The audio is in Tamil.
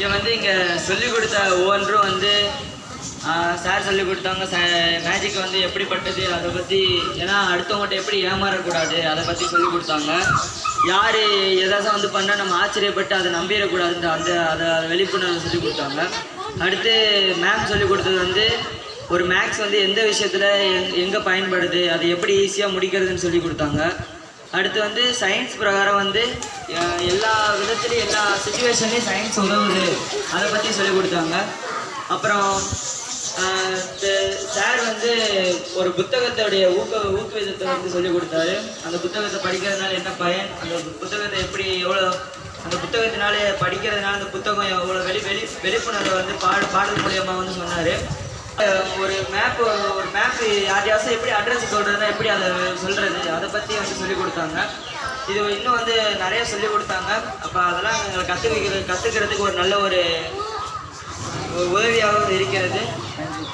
இங்கே சொல்லிக் கொடுத்த ஒவ்வொன்றும் சார் சொல்லிக் கொடுத்தாங்க. மேஜிக் எப்படிப்பட்டது அதை பற்றி, ஏன்னா அடுத்தவங்கள்ட்ட எப்படி ஏமாறக்கூடாது அதை பற்றி சொல்லிக் கொடுத்தாங்க. யார் எதாச்சும் பண்ணால் நம்ம ஆச்சரியப்பட்டு அதை நம்பிடக்கூடாதுன்ற அதை விழிப்புணர்வு சொல்லிக் கொடுத்தாங்க. அடுத்து மேம் சொல்லிக் கொடுத்தது ஒரு மேக்ஸ் எந்த விஷயத்தில் எங்கே பயன்படுது, அதை எப்படி ஈஸியாக முடிக்கிறதுன்னு சொல்லி கொடுத்தாங்க. அடுத்து சயின்ஸ் பிரகாரம் எல்லா விதத்துலேயும் எல்லா சுச்சுவேஷன்லேயும் சயின்ஸ் உதவுது அதை பற்றி சொல்லிக் கொடுத்தாங்க. அப்புறம் சார் ஒரு புத்தகத்தோடைய ஊக்குவிதத்தை சொல்லிக் கொடுத்தாரு. அந்த புத்தகத்தை படிக்கிறதுனால என்ன பயன், அந்த புத்தகத்தை எப்படி அந்த புத்தகத்தினாலே படிக்கிறதுனால அந்த புத்தகம் எவ்வளோ வெளிப்புணர்வை பாடல் மூலியமாக சொன்னார். ஒரு மேப் யாரையாச்சும் எப்படி அட்ரஸ் சொல்கிறதுனா எப்படி அதை சொல்கிறது அதை பற்றி சொல்லிக் கொடுத்தாங்க. இது இன்னும் நிறைய சொல்லிக் கொடுத்தாங்க. அப்போ அதெல்லாம் எங்களை கற்றுக்கிறதுக்கு ஒரு நல்ல ஒரு உதவியாகவும் இருக்கிறது. நன்றி.